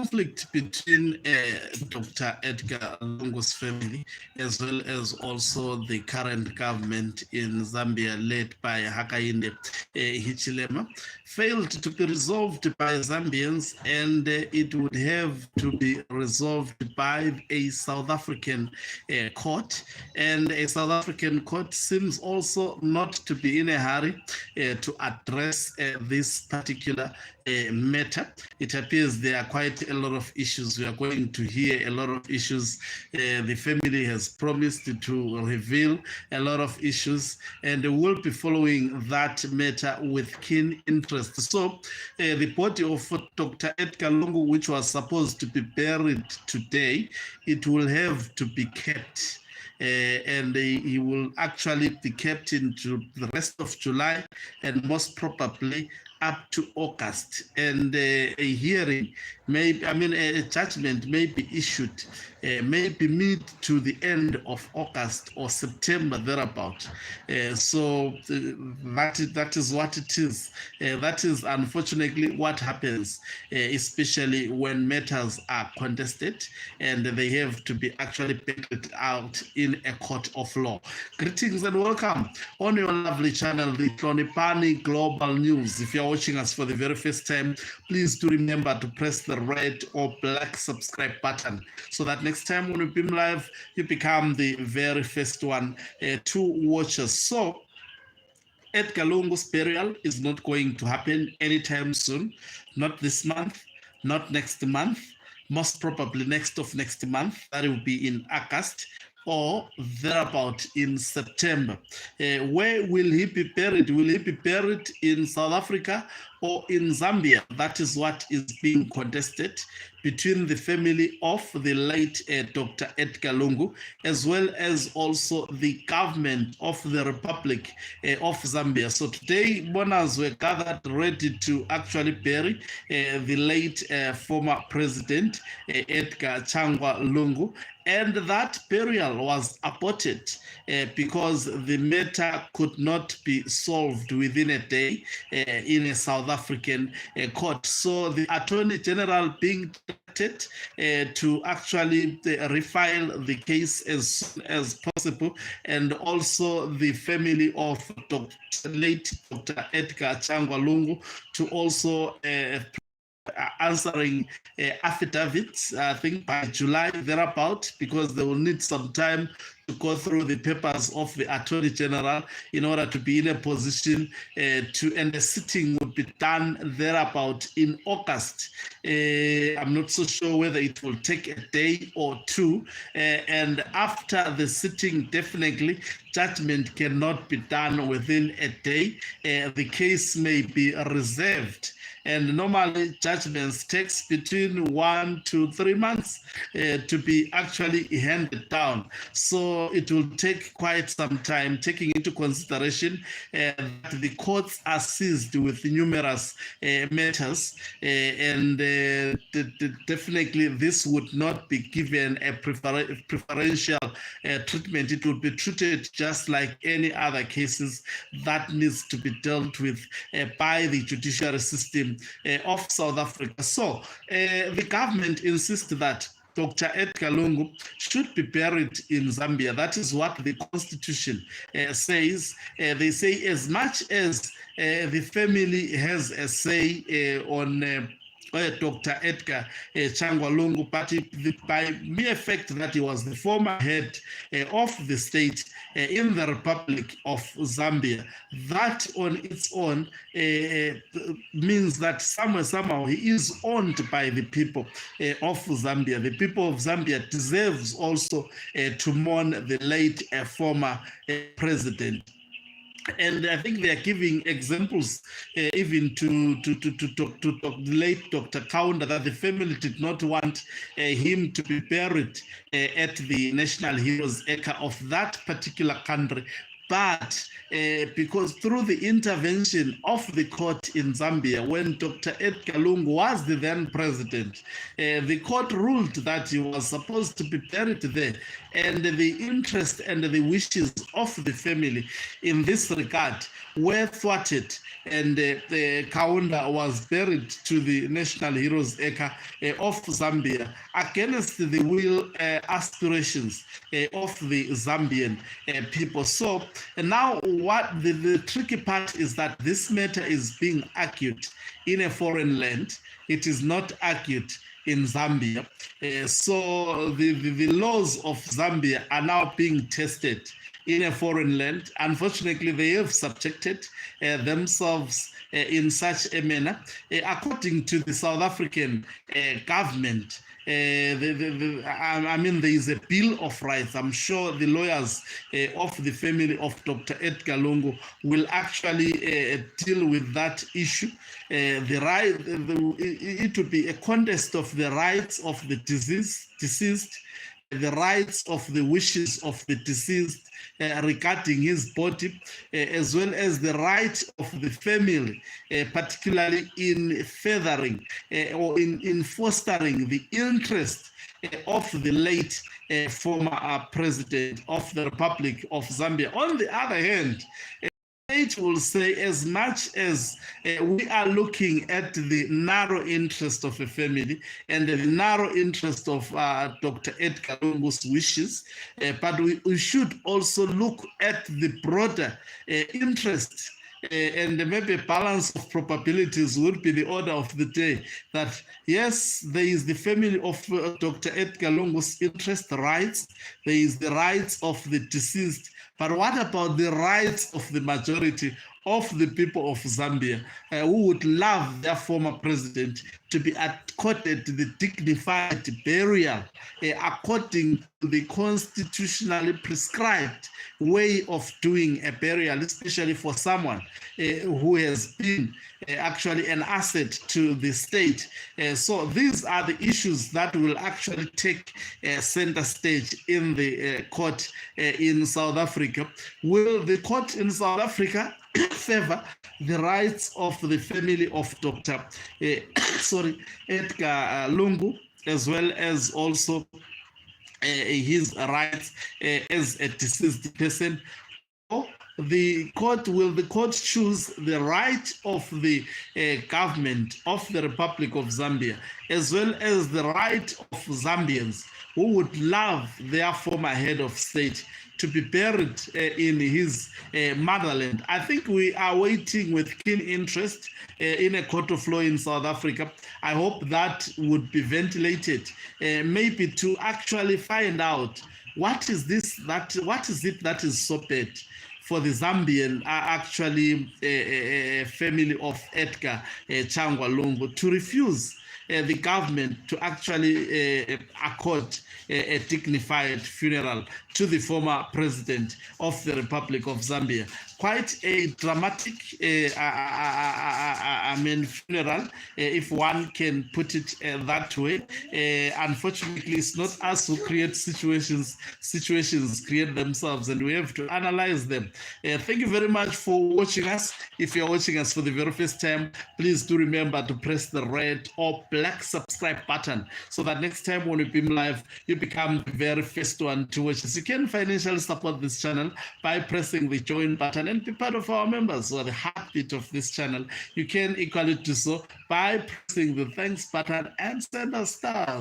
conflict between Dr. Edgar Lungu's family, as well as also the current government in Zambia, led by Hakainde Hichilema, failed to be resolved by Zambians, and it would have to be resolved by a South African court. And a South African court seems also not to be in a hurry to address this particular matter. It appears there are quite a lot of issues. We are going to hear a lot of issues. The family has promised to reveal a lot of issues, and we'll be following that matter with keen interest. So the body of Dr. Edgar Lungu, which was supposed to be buried today, it will have to be kept. And he will actually be kept into the rest of July, and most probably up to August. And a hearing a judgment may be issued maybe mid to the end of August or September, thereabout. So that is what it is. That is unfortunately what happens, especially when matters are contested and they have to be actually battled out in a court of law. Greetings and welcome on your lovely channel, the Hlonipani Global News. If you're watching us for the very first time, please do remember to press the red or black subscribe button so that next time when we beam live, you become the very first one to watch us. So Edgar Lungu's burial is not going to happen anytime soon, not this month, not next month, most probably next month. That will be in August or thereabout in September. Where will he be buried? Will he be buried in South Africa or in Zambia? That is what is being contested between the family of the late Dr. Edgar Lungu, as well as also the government of the Republic of Zambia. So today, mourners were gathered ready to actually bury the late former president, Edgar Changwa Lungu. And that burial was aborted because the matter could not be solved within a day in a South African court. So the Attorney General being directed to actually refile the case as soon as possible, and also the family of late Dr. Edgar Changwa Lungu to also answering affidavits, I think by July thereabout, because they will need some time to go through the papers of the Attorney General in order to be in a position and the sitting would be done thereabout in August. I'm not so sure whether it will take a day or two, and after the sitting, definitely judgment cannot be done within a day. The case may be reserved, and normally judgments takes between 1 to 3 months to be actually handed down. So it will take quite some time, taking into consideration that the courts are seized with numerous matters, and definitely this would not be given a preferential treatment. It would be treated just like any other cases that needs to be dealt with by the judiciary system of South Africa. So the government insists that Dr. Edgar Lungu should be buried in Zambia. That is what the Constitution says. They say as much as the family has a say on Dr. Edgar Changwa Lungu, but by mere fact that he was the former head of the state in the Republic of Zambia, that on its own means that somehow he is owned by the people of Zambia. The people of Zambia deserves also to mourn the late former president. And I think they are giving examples even to the late Dr. Kaunda, that the family did not want him to be buried at the National Heroes Acre of that particular country, But because through the intervention of the court in Zambia, when Dr. Edgar Lungu was the then president, the court ruled that he was supposed to be buried there, and the interest and the wishes of the family in this regard were thwarted, and Kaunda was buried to the National Heroes Acre of Zambia against the will aspirations of the Zambian people. So now what the tricky part is that this matter is being argued in a foreign land. It is not argued in Zambia. So the laws of Zambia are now being tested in a foreign land. Unfortunately, they have subjected themselves in such a manner. According to the South African government, I mean, there is a Bill of Rights. I'm sure the lawyers of the family of Dr. Edgar Lungu will actually deal with that issue. It would be a contest of the rights of the deceased, the rights of the wishes of the deceased regarding his body, as well as the right of the family, particularly in furthering or in fostering the interest of the late former president of the Republic of Zambia. On the other hand, state will say, as much as we are looking at the narrow interest of a family and the narrow interest of Dr. Edgar Lungu's wishes, but we should also look at the broader interest and maybe a balance of probabilities would be the order of the day, that yes, there is the family of Dr. Edgar Lungu's interest rights, there is the rights of the deceased, but what about the rights of the majority of the people of Zambia who would love their former president to be accorded the dignified burial according to the constitutionally prescribed way of doing a burial, especially for someone who has been actually an asset to the state. So these are the issues that will actually take center stage in the court in South Africa. Will the court in South Africa favor the rights of the family of Dr. Edgar Lungu, as well as also his rights as a deceased person? Or the court choose the right of the government of the Republic of Zambia, as well as the right of Zambians who would love their former head of state to be buried in his motherland? I think we are waiting with keen interest in a court of law in South Africa. I hope that would be ventilated, maybe to actually find out what is it that is so bad for the Zambian family of Edgar Changwa Lungu to refuse the government to actually accord a dignified funeral to the former president of the Republic of Zambia. Quite a dramatic funeral, if one can put it that way. Unfortunately, it's not us who create situations. Situations create themselves, and we have to analyze them. Thank you very much for watching us. If you're watching us for the very first time, please do remember to press the red or black subscribe button so that next time when we beam live, you become the very first one to watch us. You can financially support this channel by pressing the join button and be part of our members, or the heartbeat of this channel. You can equally do so by pressing the thanks button and send us stars.